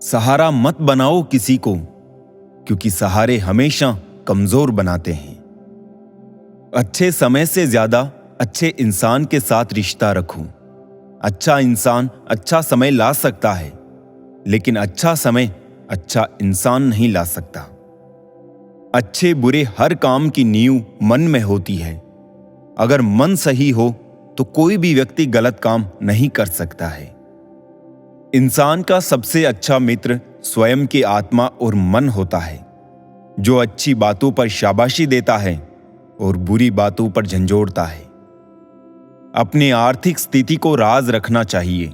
सहारा मत बनाओ किसी को, क्योंकि सहारे हमेशा कमजोर बनाते हैं। अच्छे समय से ज्यादा अच्छे इंसान के साथ रिश्ता रखो। अच्छा इंसान अच्छा समय ला सकता है, लेकिन अच्छा समय अच्छा इंसान नहीं ला सकता। अच्छे बुरे हर काम की नींव मन में होती है। अगर मन सही हो तो कोई भी व्यक्ति गलत काम नहीं कर सकता है। इंसान का सबसे अच्छा मित्र स्वयं की आत्मा और मन होता है, जो अच्छी बातों पर शाबाशी देता है और बुरी बातों पर झंझोड़ता है। अपनी आर्थिक स्थिति को राज रखना चाहिए।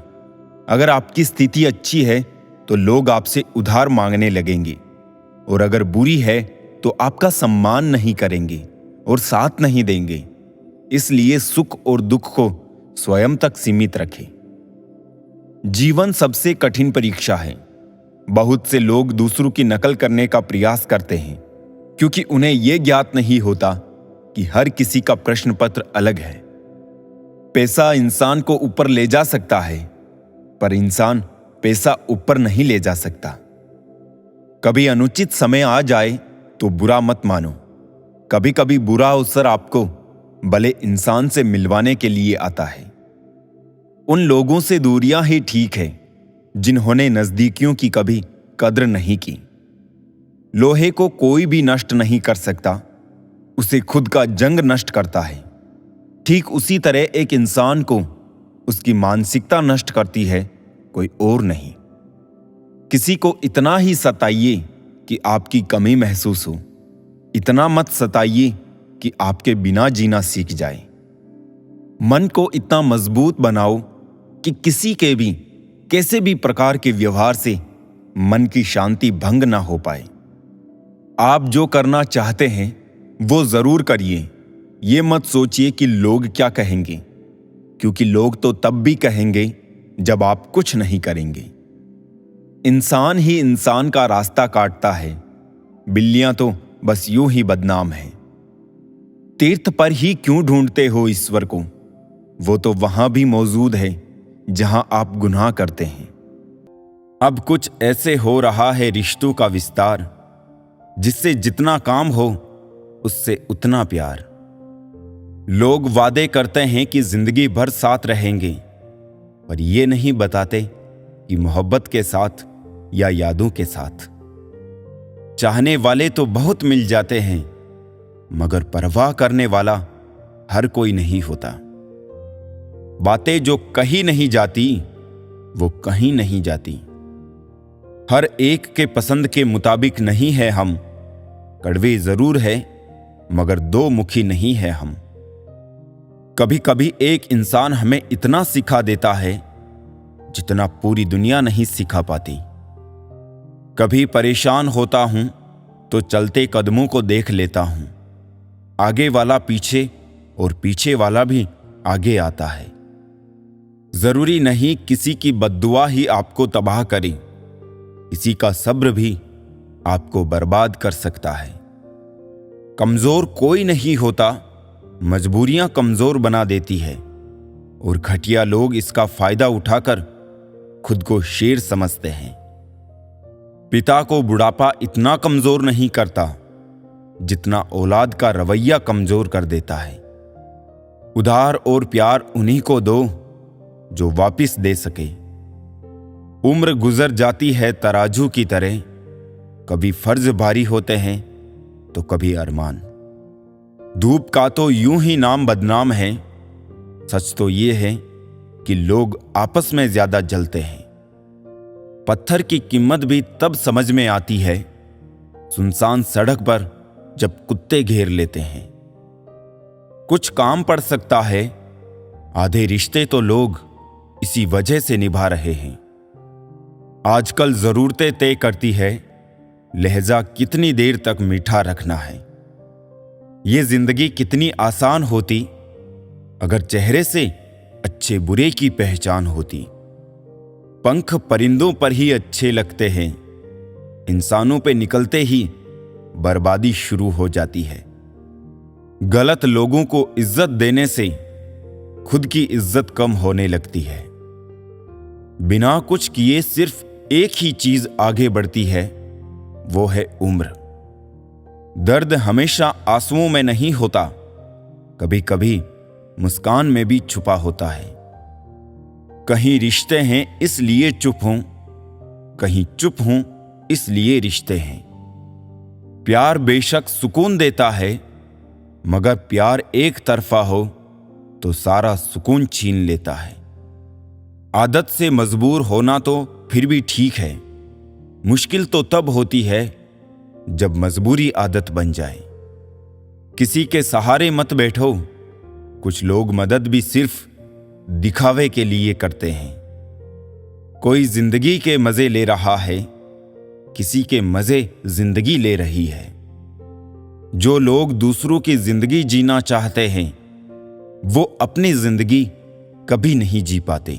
अगर आपकी स्थिति अच्छी है तो लोग आपसे उधार मांगने लगेंगे, और अगर बुरी है तो आपका सम्मान नहीं करेंगे और साथ नहीं देंगे। इसलिए सुख और दुख को स्वयं तक सीमित रखें। जीवन सबसे कठिन परीक्षा है। बहुत से लोग दूसरों की नकल करने का प्रयास करते हैं, क्योंकि उन्हें यह ज्ञात नहीं होता कि हर किसी का प्रश्न पत्र अलग है। पैसा इंसान को ऊपर ले जा सकता है, पर इंसान पैसा ऊपर नहीं ले जा सकता। कभी अनुचित समय आ जाए तो बुरा मत मानो। कभी कभी बुरा अवसर आपको भले इंसान से मिलवाने के लिए आता है। उन लोगों से दूरियां ही ठीक है जिन्होंने नजदीकियों की कभी कद्र नहीं की। लोहे को कोई भी नष्ट नहीं कर सकता, उसे खुद का जंग नष्ट करता है। ठीक उसी तरह एक इंसान को उसकी मानसिकता नष्ट करती है, कोई और नहीं। किसी को इतना ही सताइए कि आपकी कमी महसूस हो, इतना मत सताइए कि आपके बिना जीना सीख जाए। मन को इतना मजबूत बनाओ कि किसी के भी कैसे भी प्रकार के व्यवहार से मन की शांति भंग ना हो पाए। आप जो करना चाहते हैं वो जरूर करिए। ये मत सोचिए कि लोग क्या कहेंगे, क्योंकि लोग तो तब भी कहेंगे जब आप कुछ नहीं करेंगे। इंसान ही इंसान का रास्ता काटता है। बिल्लियां तो बस यूं ही बदनाम हैं। तीर्थ पर ही क्यों ढूंढते हो ईश्वर को? वो तो वहां भी मौजूद है जहां आप गुनाह करते हैं। अब कुछ ऐसे हो रहा है रिश्तों का विस्तार, जिससे जितना काम हो उससे उतना प्यार। लोग वादे करते हैं कि जिंदगी भर साथ रहेंगे, पर ये नहीं बताते कि मोहब्बत के साथ या यादों के साथ। चाहने वाले तो बहुत मिल जाते हैं, मगर परवाह करने वाला हर कोई नहीं होता। बातें जो कही नहीं जाती वो कहीं नहीं जाती। हर एक के पसंद के मुताबिक नहीं है हम। कड़वे जरूर है मगर दो मुखी नहीं है हम। कभी कभी एक इंसान हमें इतना सिखा देता है जितना पूरी दुनिया नहीं सिखा पाती। कभी परेशान होता हूं तो चलते कदमों को देख लेता हूं। आगे वाला पीछे और पीछे वाला भी आगे आता है। जरूरी नहीं किसी की बद्दुआ ही आपको तबाह करे, किसी का सब्र भी आपको बर्बाद कर सकता है। कमजोर कोई नहीं होता, मजबूरियां कमजोर बना देती है, और घटिया लोग इसका फायदा उठाकर खुद को शेर समझते हैं। पिता को बुढ़ापा इतना कमजोर नहीं करता जितना औलाद का रवैया कमजोर कर देता है। उधार और प्यार उन्हीं को दो जो वापिस दे सके। उम्र गुजर जाती है तराजू की तरह, कभी फर्ज भारी होते हैं तो कभी अरमान। धूप का तो यूं ही नाम बदनाम है, सच तो ये है कि लोग आपस में ज्यादा जलते हैं। पत्थर की कीमत भी तब समझ में आती है सुनसान सड़क पर जब कुत्ते घेर लेते हैं। कुछ काम पड़ सकता है, आधे रिश्ते तो लोग इसी वजह से निभा रहे हैं। आजकल जरूरतें तय करती है लहजा कितनी देर तक मीठा रखना है। ये जिंदगी कितनी आसान होती अगर चेहरे से अच्छे बुरे की पहचान होती। पंख परिंदों पर ही अच्छे लगते हैं, इंसानों पे निकलते ही बर्बादी शुरू हो जाती है। गलत लोगों को इज्जत देने से खुद की इज्जत कम होने लगती है। बिना कुछ किए सिर्फ एक ही चीज आगे बढ़ती है, वो है उम्र। दर्द हमेशा आंसुओं में नहीं होता, कभी कभी मुस्कान में भी छुपा होता है। कहीं रिश्ते हैं इसलिए चुप हों, कहीं चुप हों इसलिए रिश्ते हैं। प्यार बेशक सुकून देता है, मगर प्यार एक तरफा हो तो सारा सुकून छीन लेता है। आदत से मजबूर होना तो फिर भी ठीक है, मुश्किल तो तब होती है जब मजबूरी आदत बन जाए। किसी के सहारे मत बैठो, कुछ लोग मदद भी सिर्फ दिखावे के लिए करते हैं। कोई जिंदगी के मजे ले रहा है, किसी के मजे जिंदगी ले रही है। जो लोग दूसरों की जिंदगी जीना चाहते हैं, वो अपनी जिंदगी कभी नहीं जी पाते।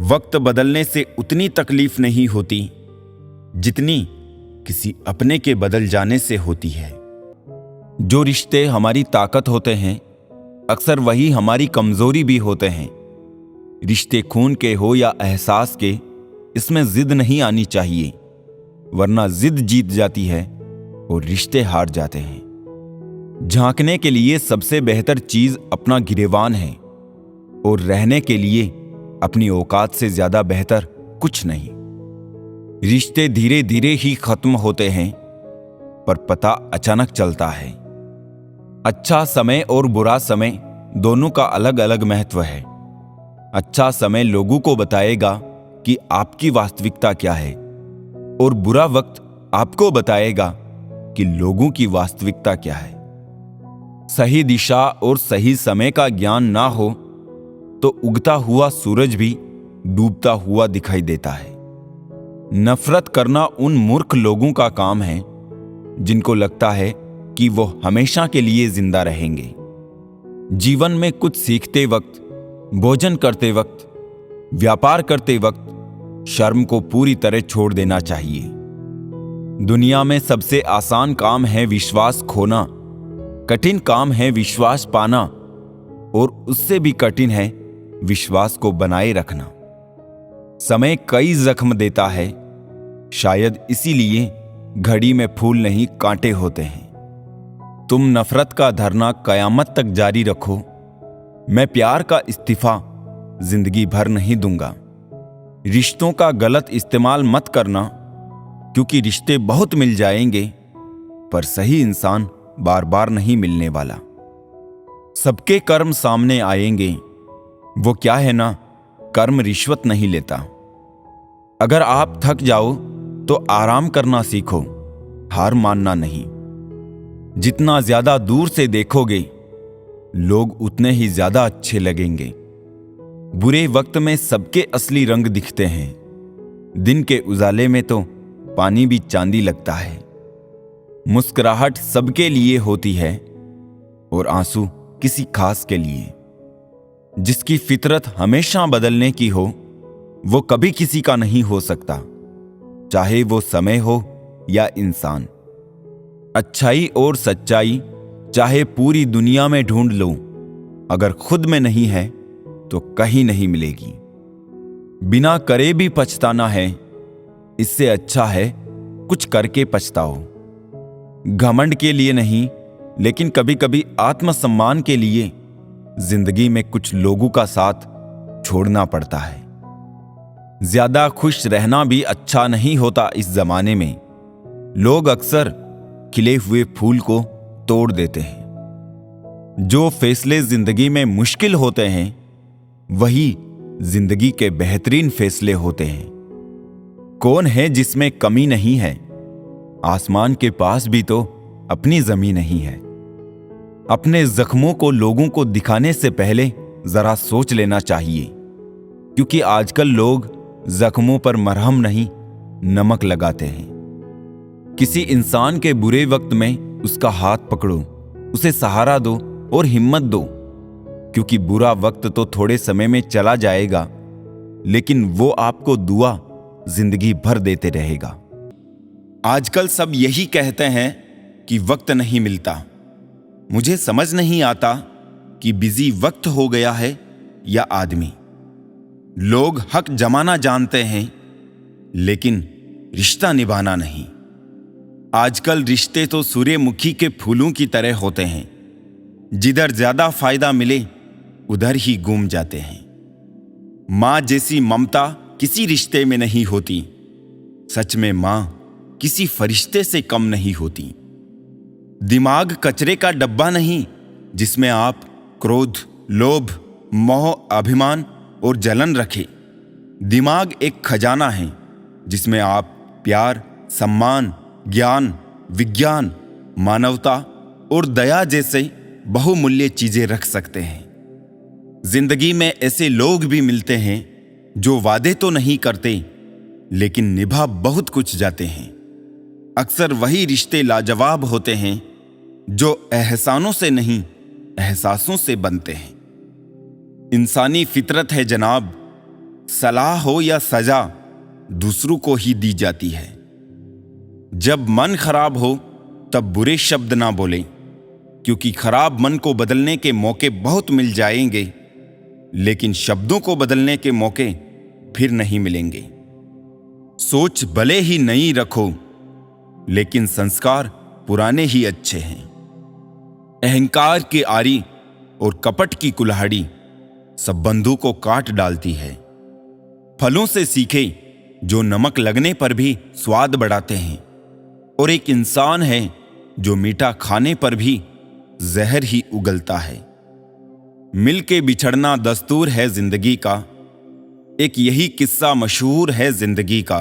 वक्त बदलने से उतनी तकलीफ नहीं होती जितनी किसी अपने के बदल जाने से होती है। जो रिश्ते हमारी ताकत होते हैं, अक्सर वही हमारी कमजोरी भी होते हैं। रिश्ते खून के हो या एहसास के, इसमें जिद नहीं आनी चाहिए, वरना जिद जीत जाती है और रिश्ते हार जाते हैं। झांकने के लिए सबसे बेहतर चीज अपना गिरेबान है, और रहने के लिए अपनी औकात से ज्यादा बेहतर कुछ नहीं। रिश्ते धीरे धीरे ही खत्म होते हैं, पर पता अचानक चलता है। अच्छा समय और बुरा समय दोनों का अलग अलग महत्व है। अच्छा समय लोगों को बताएगा कि आपकी वास्तविकता क्या है, और बुरा वक्त आपको बताएगा कि लोगों की वास्तविकता क्या है। सही दिशा और सही समय का ज्ञान ना हो तो उगता हुआ सूरज भी डूबता हुआ दिखाई देता है। नफरत करना उन मूर्ख लोगों का काम है जिनको लगता है कि वो हमेशा के लिए जिंदा रहेंगे। जीवन में कुछ सीखते वक्त, भोजन करते वक्त, व्यापार करते वक्त शर्म को पूरी तरह छोड़ देना चाहिए। दुनिया में सबसे आसान काम है विश्वास खोना, कठिन काम है विश्वास पाना, और उससे भी कठिन है विश्वास को बनाए रखना। समय कई जख्म देता है, शायद इसीलिए घड़ी में फूल नहीं कांटे होते हैं। तुम नफरत का धरना कयामत तक जारी रखो, मैं प्यार का इस्तीफा जिंदगी भर नहीं दूंगा। रिश्तों का गलत इस्तेमाल मत करना, क्योंकि रिश्ते बहुत मिल जाएंगे, पर सही इंसान बार बार नहीं मिलने वाला। सबके कर्म सामने आएंगे, वो क्या है ना, कर्म रिश्वत नहीं लेता। अगर आप थक जाओ तो आराम करना सीखो, हार मानना नहीं। जितना ज्यादा दूर से देखोगे, लोग उतने ही ज्यादा अच्छे लगेंगे। बुरे वक्त में सबके असली रंग दिखते हैं। दिन के उजाले में तो पानी भी चांदी लगता है। मुस्कुराहट सबके लिए होती है और आंसू किसी खास के लिए। जिसकी फितरत हमेशा बदलने की हो, वो कभी किसी का नहीं हो सकता, चाहे वो समय हो या इंसान। अच्छाई और सच्चाई चाहे पूरी दुनिया में ढूंढ लो, अगर खुद में नहीं है तो कहीं नहीं मिलेगी। बिना करे भी पछताना है, इससे अच्छा है कुछ करके पछताओ। घमंड के लिए नहीं, लेकिन कभी कभी आत्मसम्मान के लिए जिंदगी में कुछ लोगों का साथ छोड़ना पड़ता है। ज्यादा खुश रहना भी अच्छा नहीं होता। इस जमाने में लोग अक्सर खिले हुए फूल को तोड़ देते हैं। जो फैसले जिंदगी में मुश्किल होते हैं, वही जिंदगी के बेहतरीन फैसले होते हैं। कौन है जिसमें कमी नहीं है? आसमान के पास भी तो अपनी जमीन नहीं है। अपने जख्मों को लोगों को दिखाने से पहले जरा सोच लेना चाहिए, क्योंकि आजकल लोग जख्मों पर मरहम नहीं, नमक लगाते हैं। किसी इंसान के बुरे वक्त में उसका हाथ पकड़ो, उसे सहारा दो और हिम्मत दो, क्योंकि बुरा वक्त तो थोड़े समय में चला जाएगा, लेकिन वो आपको दुआ जिंदगी भर देते रहेगा। आजकल सब यही कहते हैं कि वक्त नहीं मिलता। मुझे समझ नहीं आता कि बिजी वक्त हो गया है या आदमी। लोग हक जमाना जानते हैं, लेकिन रिश्ता निभाना नहीं। आजकल रिश्ते तो सूर्यमुखी के फूलों की तरह होते हैं, जिधर ज्यादा फायदा मिले उधर ही गुम जाते हैं। मां जैसी ममता किसी रिश्ते में नहीं होती। सच में मां किसी फरिश्ते से कम नहीं होती। दिमाग कचरे का डब्बा नहीं जिसमें आप क्रोध, लोभ, मोह, अभिमान और जलन रखें। दिमाग एक खजाना है जिसमें आप प्यार, सम्मान, ज्ञान, विज्ञान, मानवता और दया जैसे बहुमूल्य चीजें रख सकते हैं। जिंदगी में ऐसे लोग भी मिलते हैं जो वादे तो नहीं करते लेकिन निभा बहुत कुछ जाते हैं। अक्सर वही रिश्ते लाजवाब होते हैं जो एहसानों से नहीं, एहसासों से बनते हैं। इंसानी फितरत है जनाब, सलाह हो या सजा दूसरों को ही दी जाती है। जब मन खराब हो तब बुरे शब्द ना बोलें, क्योंकि खराब मन को बदलने के मौके बहुत मिल जाएंगे, लेकिन शब्दों को बदलने के मौके फिर नहीं मिलेंगे। सोच भले ही नई रखो, लेकिन संस्कार पुराने ही अच्छे हैं। अहंकार की आरी और कपट की कुल्हाड़ी संबंधों को काट डालती है। फलों से सीखे जो नमक लगने पर भी स्वाद बढ़ाते हैं, और एक इंसान है जो मीठा खाने पर भी जहर ही उगलता है। मिल के बिछड़ना दस्तूर है जिंदगी का, एक यही किस्सा मशहूर है जिंदगी का।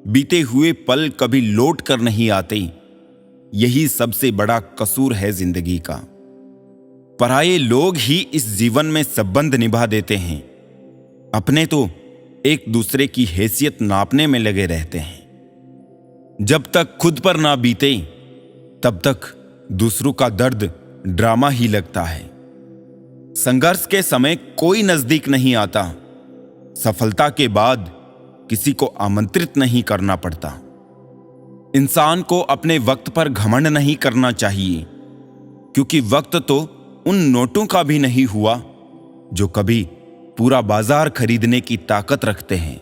बीते हुए पल कभी लौट कर नहीं आते, यही सबसे बड़ा कसूर है जिंदगी का। पराये लोग ही इस जीवन में संबंध निभा देते हैं, अपने तो एक दूसरे की हैसियत नापने में लगे रहते हैं। जब तक खुद पर ना बीते तब तक दूसरों का दर्द ड्रामा ही लगता है। संघर्ष के समय कोई नजदीक नहीं आता, सफलता के बाद किसी को आमंत्रित नहीं करना पड़ता। इंसान को अपने वक्त पर घमंड नहीं करना चाहिए, क्योंकि वक्त तो उन नोटों का भी नहीं हुआ जो कभी पूरा बाजार खरीदने की ताकत रखते हैं।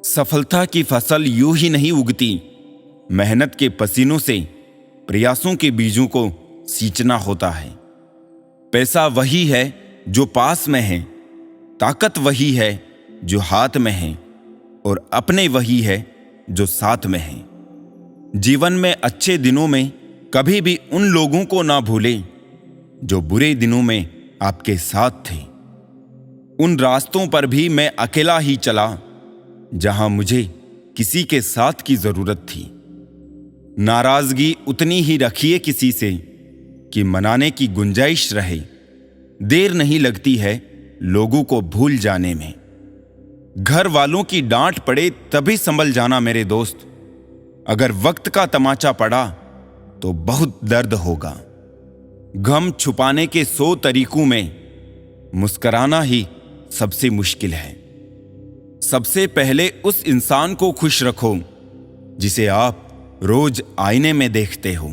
सफलता की फसल यूं ही नहीं उगती, मेहनत के पसीनों से प्रयासों के बीजों को सींचना होता है। पैसा वही है जो पास में है, ताकत वही है जो हाथ में है, और अपने वही है जो साथ में है। जीवन में अच्छे दिनों में कभी भी उन लोगों को ना भूलें जो बुरे दिनों में आपके साथ थे। उन रास्तों पर भी मैं अकेला ही चला जहां मुझे किसी के साथ की जरूरत थी। नाराजगी उतनी ही रखिए किसी से कि मनाने की गुंजाइश रहे। देर नहीं लगती है लोगों को भूल जाने में। घर वालों की डांट पड़े तभी संभल जाना मेरे दोस्त। अगर वक्त का तमाचा पड़ा तो बहुत दर्द होगा। गम छुपाने के 100 तरीकों में मुस्कुराना ही सबसे मुश्किल है। सबसे पहले उस इंसान को खुश रखो जिसे आप रोज आईने में देखते हो।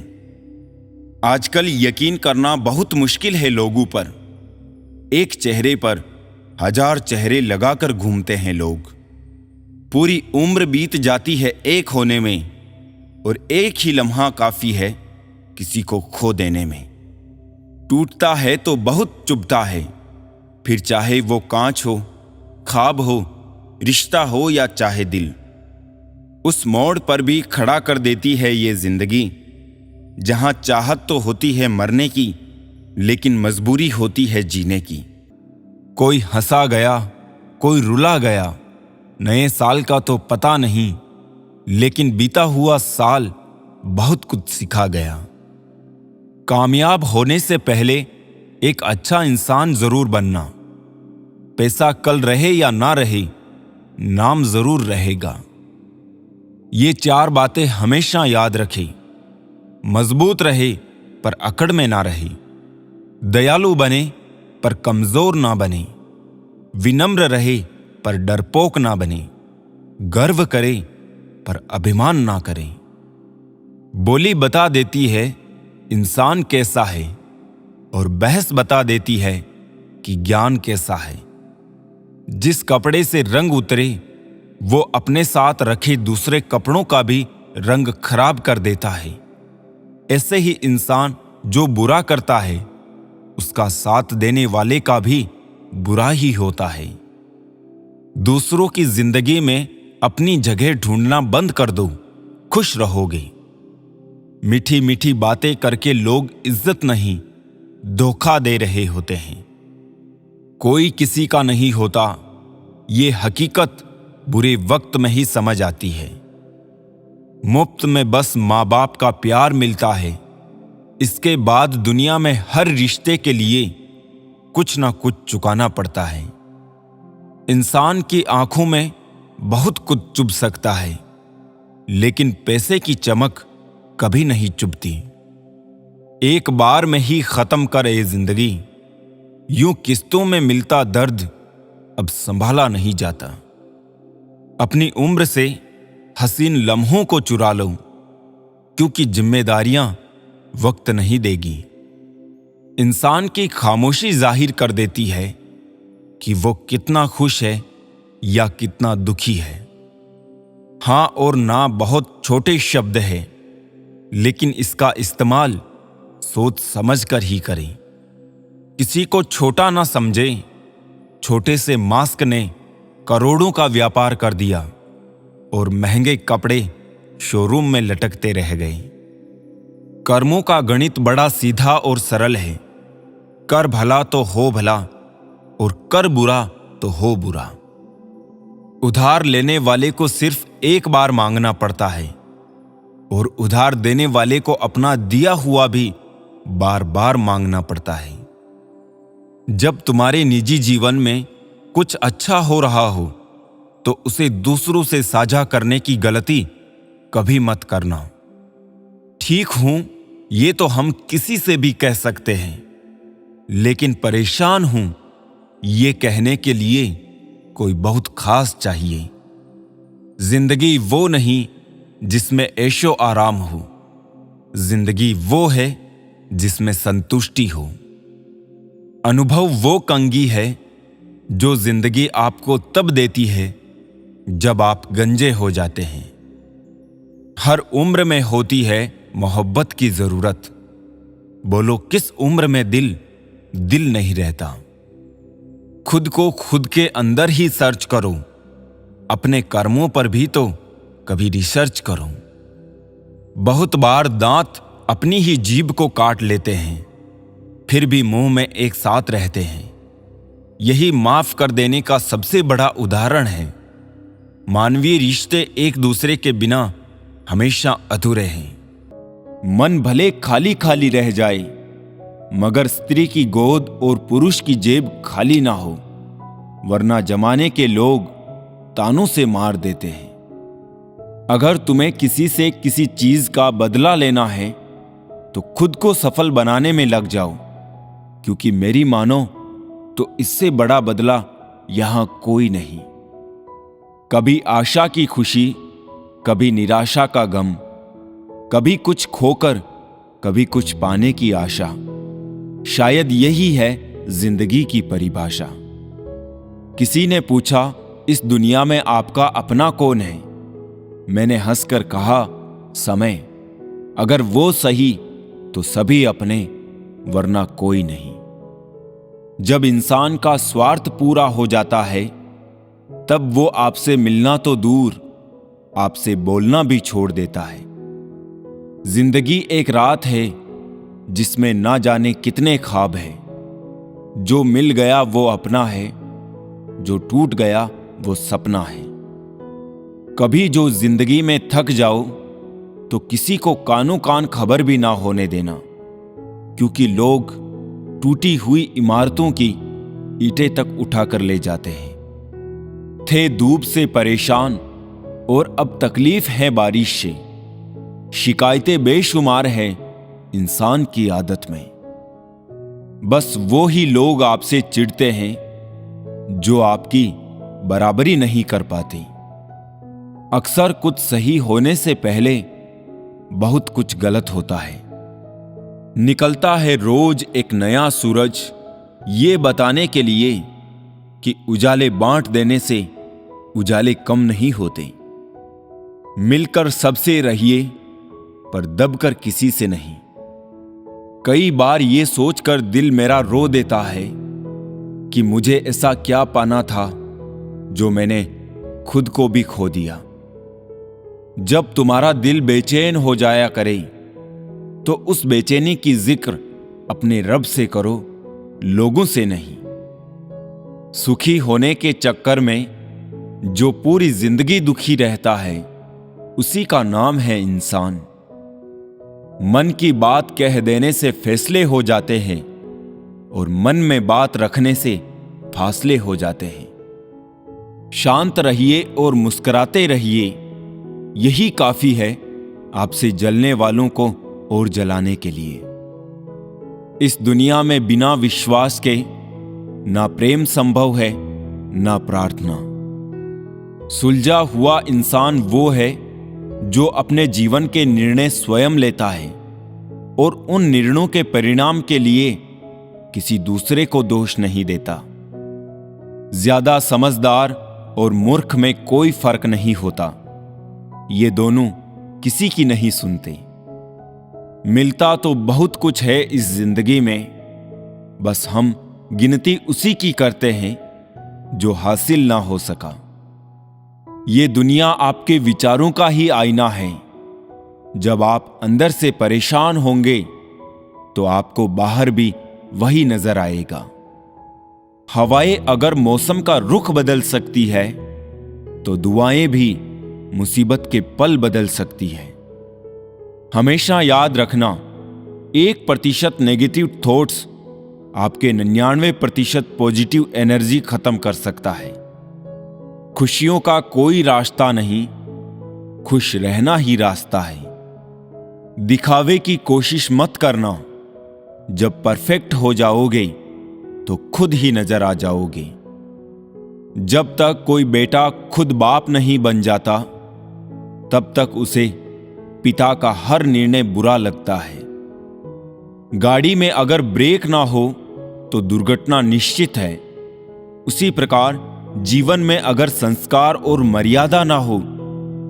आजकल यकीन करना बहुत मुश्किल है लोगों पर। एक चेहरे पर 1000 चेहरे लगाकर घूमते हैं लोग। पूरी उम्र बीत जाती है एक होने में, और एक ही लम्हा काफी है किसी को खो देने में। टूटता है तो बहुत चुभता है, फिर चाहे वो कांच हो, ख्वाब हो, रिश्ता हो या चाहे दिल। उस मोड़ पर भी खड़ा कर देती है ये जिंदगी, जहां चाहत तो होती है मरने की, लेकिन मजबूरी होती है जीने की। कोई हंसा गया, कोई रुला गया, नए साल का तो पता नहीं, लेकिन बीता हुआ साल बहुत कुछ सिखा गया। कामयाब होने से पहले एक अच्छा इंसान जरूर बनना। पैसा कल रहे या ना रहे, नाम जरूर रहेगा। ये 4 बातें हमेशा याद रखें। मजबूत रहे पर अकड़ में ना रहे, दयालु बने पर कमजोर ना बने, विनम्र रहे पर डरपोक ना बने, गर्व करे पर अभिमान ना करें। बोली बता देती है इंसान कैसा है, और बहस बता देती है कि ज्ञान कैसा है। जिस कपड़े से रंग उतरे वो अपने साथ रखे दूसरे कपड़ों का भी रंग खराब कर देता है। ऐसे ही इंसान जो बुरा करता है, उसका साथ देने वाले का भी बुरा ही होता है। दूसरों की जिंदगी में अपनी जगह ढूंढना बंद कर दो, खुश रहोगे। मीठी मीठी बातें करके लोग इज्जत नहीं, धोखा दे रहे होते हैं। कोई किसी का नहीं होता, ये हकीकत बुरे वक्त में ही समझ आती है। मुफ्त में बस माँ बाप का प्यार मिलता है। इसके बाद दुनिया में हर रिश्ते के लिए कुछ ना कुछ चुकाना पड़ता है। इंसान की आंखों में बहुत कुछ चुभ सकता है, लेकिन पैसे की चमक कभी नहीं चुभती। एक बार में ही खत्म करे जिंदगी, यूं किस्तों में मिलता दर्द अब संभाला नहीं जाता। अपनी उम्र से हसीन लम्हों को चुरा लो, क्योंकि जिम्मेदारियां वक्त नहीं देगी। इंसान की खामोशी जाहिर कर देती है कि वो कितना खुश है या कितना दुखी है। हां और ना बहुत छोटे शब्द हैं, लेकिन इसका इस्तेमाल सोच समझ कर ही करें। किसी को छोटा ना समझे। छोटे से मास्क ने करोड़ों का व्यापार कर दिया और महंगे कपड़े शोरूम में लटकते रह गए। कर्मों का गणित बड़ा सीधा और सरल है। कर भला तो हो भला और कर बुरा तो हो बुरा। उधार लेने वाले को सिर्फ एक बार मांगना पड़ता है और उधार देने वाले को अपना दिया हुआ भी बार बार मांगना पड़ता है। जब तुम्हारे निजी जीवन में कुछ अच्छा हो रहा हो तो उसे दूसरों से साझा करने की गलती कभी मत करना। ठीक हूं ये तो हम किसी से भी कह सकते हैं, लेकिन परेशान हूं ये कहने के लिए कोई बहुत खास चाहिए। जिंदगी वो नहीं जिसमें ऐशो आराम हो। जिंदगी वो है जिसमें संतुष्टि हो। अनुभव वो कंगी है जो जिंदगी आपको तब देती है जब आप गंजे हो जाते हैं। हर उम्र में होती है मोहब्बत की जरूरत। बोलो किस उम्र में दिल नहीं रहता। खुद को खुद के अंदर ही सर्च करो। अपने कर्मों पर भी तो कभी रिसर्च करो। बहुत बार दांत अपनी ही जीभ को काट लेते हैं, फिर भी मुंह में एक साथ रहते हैं। यही माफ कर देने का सबसे बड़ा उदाहरण है। मानवीय रिश्ते एक दूसरे के बिना हमेशा अधूरे हैं। मन भले खाली खाली रह जाए, मगर स्त्री की गोद और पुरुष की जेब खाली ना हो, वरना जमाने के लोग तानों से मार देते हैं। अगर तुम्हें किसी से किसी चीज का बदला लेना है तो खुद को सफल बनाने में लग जाओ, क्योंकि मेरी मानो तो इससे बड़ा बदला यहां कोई नहीं। कभी आशा की खुशी, कभी निराशा का गम, कभी कुछ खोकर कभी कुछ पाने की आशा। शायद यही है जिंदगी की परिभाषा। किसी ने पूछा, इस दुनिया में आपका अपना कौन है? मैंने हंसकर कहा, समय। अगर वो सही तो सभी अपने, वरना कोई नहीं। जब इंसान का स्वार्थ पूरा हो जाता है, तब वो आपसे मिलना तो दूर, आपसे बोलना भी छोड़ देता है। जिंदगी एक रात है जिसमें ना जाने कितने ख्वाब हैं। जो मिल गया वो अपना है, जो टूट गया वो सपना है। कभी जो जिंदगी में थक जाओ तो किसी को कानो कान खबर भी ना होने देना, क्योंकि लोग टूटी हुई इमारतों की ईंटें तक उठाकर ले जाते हैं। थे धूप से परेशान और अब तकलीफ है बारिश से। शिकायतें बेशुमार हैं इंसान की आदत में। बस वो ही लोग आपसे चिढ़ते हैं जो आपकी बराबरी नहीं कर पाते। अक्सर कुछ सही होने से पहले बहुत कुछ गलत होता है। निकलता है रोज एक नया सूरज, ये बताने के लिए कि उजाले बांट देने से उजाले कम नहीं होते। मिलकर सबसे रहिए, पर दबकर किसी से नहीं। कई बार ये सोचकर दिल मेरा रो देता है कि मुझे ऐसा क्या पाना था जो मैंने खुद को भी खो दिया। जब तुम्हारा दिल बेचैन हो जाया करे तो उस बेचैनी की जिक्र अपने रब से करो, लोगों से नहीं। सुखी होने के चक्कर में जो पूरी जिंदगी दुखी रहता है, उसी का नाम है इंसान। मन की बात कह देने से फैसले हो जाते हैं और मन में बात रखने से फासले हो जाते हैं। शांत रहिए और मुस्कुराते रहिए, यही काफी है आपसे जलने वालों को और जलाने के लिए। इस दुनिया में बिना विश्वास के ना प्रेम संभव है, ना प्रार्थना। सुलझा हुआ इंसान वो है जो अपने जीवन के निर्णय स्वयं लेता है और उन निर्णयों के परिणाम के लिए किसी दूसरे को दोष नहीं देता। ज्यादा समझदार और मूर्ख में कोई फर्क नहीं होता, ये दोनों किसी की नहीं सुनते। मिलता तो बहुत कुछ है इस जिंदगी में, बस हम गिनती उसी की करते हैं जो हासिल ना हो सका। ये दुनिया आपके विचारों का ही आईना है। जब आप अंदर से परेशान होंगे तो आपको बाहर भी वही नजर आएगा। हवाएं अगर मौसम का रुख बदल सकती है तो दुआएं भी मुसीबत के पल बदल सकती है। हमेशा याद रखना, 1% नेगेटिव थॉट्स आपके 99% पॉजिटिव एनर्जी खत्म कर सकता है। खुशियों का कोई रास्ता नहीं, खुश रहना ही रास्ता है। दिखावे की कोशिश मत करना, जब परफेक्ट हो जाओगे तो खुद ही नजर आ जाओगे। जब तक कोई बेटा खुद बाप नहीं बन जाता, तब तक उसे पिता का हर निर्णय बुरा लगता है। गाड़ी में अगर ब्रेक ना हो तो दुर्घटना निश्चित है। उसी प्रकार जीवन में अगर संस्कार और मर्यादा ना हो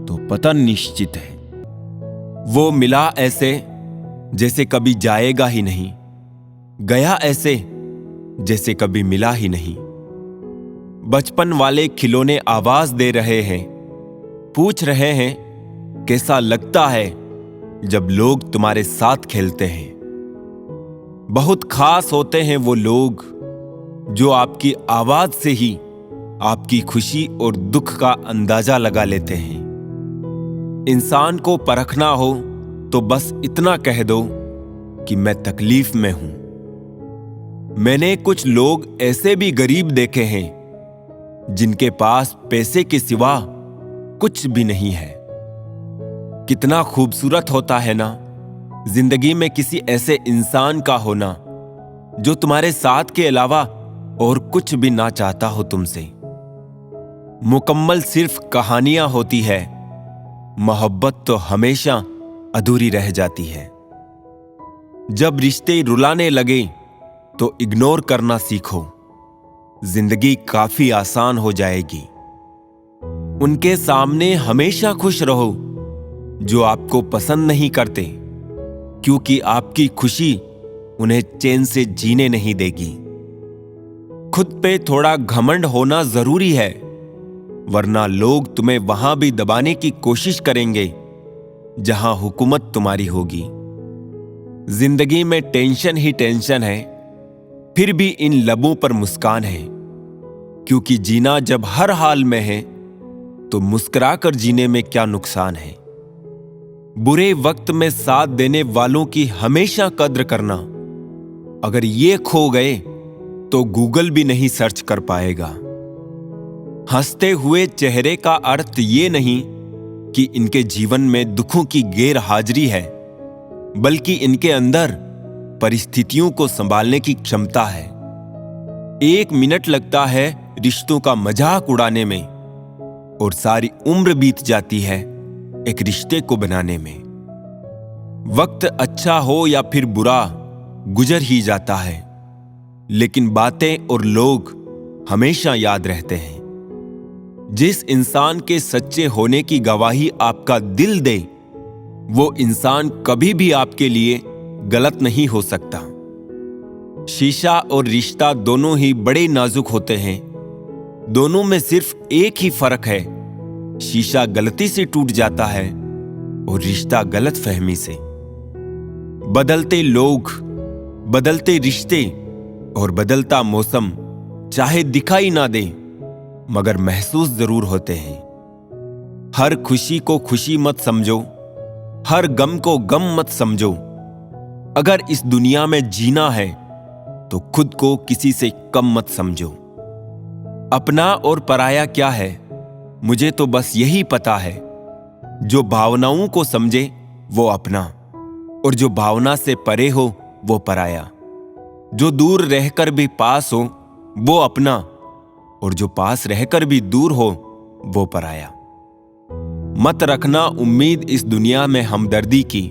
तो पतन निश्चित है। वो मिला ऐसे जैसे कभी जाएगा ही नहीं, गया ऐसे जैसे कभी मिला ही नहीं। बचपन वाले खिलौने आवाज दे रहे हैं, पूछ रहे हैं कैसा लगता है जब लोग तुम्हारे साथ खेलते हैं। बहुत खास होते हैं वो लोग जो आपकी आवाज से ही आपकी खुशी और दुख का अंदाजा लगा लेते हैं। इंसान को परखना हो तो बस इतना कह दो कि मैं तकलीफ में हूं। मैंने कुछ लोग ऐसे भी गरीब देखे हैं जिनके पास पैसे के सिवा कुछ भी नहीं है। कितना खूबसूरत होता है ना जिंदगी में किसी ऐसे इंसान का होना जो तुम्हारे साथ के अलावा और कुछ भी ना चाहता हो तुमसे। मुकम्मल सिर्फ कहानियां होती है, मोहब्बत तो हमेशा अधूरी रह जाती है। जब रिश्ते रुलाने लगे तो इग्नोर करना सीखो, जिंदगी काफी आसान हो जाएगी। उनके सामने हमेशा खुश रहो जो आपको पसंद नहीं करते, क्योंकि आपकी खुशी उन्हें चैन से जीने नहीं देगी। खुद पे थोड़ा घमंड होना जरूरी है, वरना लोग तुम्हें वहां भी दबाने की कोशिश करेंगे जहां हुकूमत तुम्हारी होगी। जिंदगी में टेंशन ही टेंशन है, फिर भी इन लबों पर मुस्कान है, क्योंकि जीना जब हर हाल में है तो मुस्कुराकर जीने में क्या नुकसान है। बुरे वक्त में साथ देने वालों की हमेशा कद्र करना। अगर ये खो गए तो गूगल भी नहीं सर्च कर पाएगा। हंसते हुए चेहरे का अर्थ ये नहीं कि इनके जीवन में दुखों की गैर हाजिरी है, बल्कि इनके अंदर परिस्थितियों को संभालने की क्षमता है। 1 मिनट लगता है रिश्तों का मजाक उड़ाने में और सारी उम्र बीत जाती है एक रिश्ते को बनाने में। वक्त अच्छा हो या फिर बुरा गुजर ही जाता है, लेकिन बातें और लोग हमेशा याद रहते हैं। जिस इंसान के सच्चे होने की गवाही आपका दिल दे, वो इंसान कभी भी आपके लिए गलत नहीं हो सकता। शीशा और रिश्ता दोनों ही बड़े नाजुक होते हैं। दोनों में सिर्फ एक ही फर्क है, शीशा गलती से टूट जाता है और रिश्ता गलत फहमी से। बदलते लोग, बदलते रिश्ते और बदलता मौसम चाहे दिखाई ना दे मगर महसूस जरूर होते हैं। हर खुशी को खुशी मत समझो, हर गम को गम मत समझो। अगर इस दुनिया में जीना है तो खुद को किसी से कम मत समझो। अपना और पराया क्या है, मुझे तो बस यही पता है। जो भावनाओं को समझे वो अपना, और जो भावना से परे हो वो पराया। जो दूर रहकर भी पास हो वो अपना, और जो पास रहकर भी दूर हो वो पराया। मत रखना उम्मीद इस दुनिया में हमदर्दी की।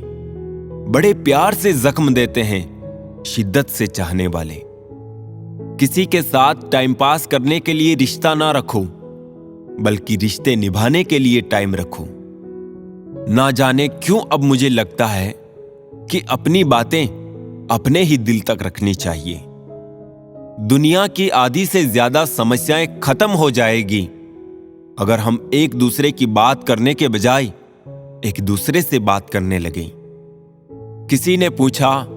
बड़े प्यार से जख्म देते हैं शिद्दत से चाहने वाले। किसी के साथ टाइम पास करने के लिए रिश्ता ना रखो, बल्कि रिश्ते निभाने के लिए टाइम रखो। ना जाने क्यों अब मुझे लगता है कि अपनी बातें अपने ही दिल तक रखनी चाहिए। दुनिया की आधी से ज्यादा समस्याएं खत्म हो जाएगी अगर हम एक दूसरे की बात करने के बजाय एक दूसरे से बात करने लगे। किसी ने पूछा,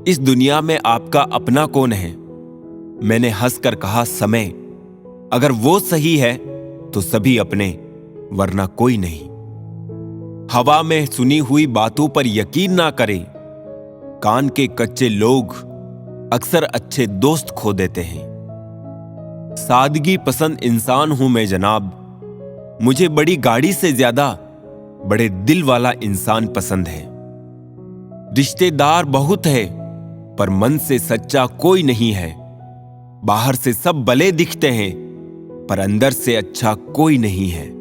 इस दुनिया में आपका अपना कौन है? मैंने हंसकर कहा, समय। अगर वो सही है तो सभी अपने, वरना कोई नहीं। हवा में सुनी हुई बातों पर यकीन ना करें। कान के कच्चे लोग अक्सर अच्छे दोस्त खो देते हैं। सादगी पसंद इंसान हूं मैं जनाब। मुझे बड़ी गाड़ी से ज्यादा बड़े दिल वाला इंसान पसंद है। रिश्तेदार बहुत है पर मन से सच्चा कोई नहीं है। बाहर से सब भले दिखते हैं पर अंदर से अच्छा कोई नहीं है।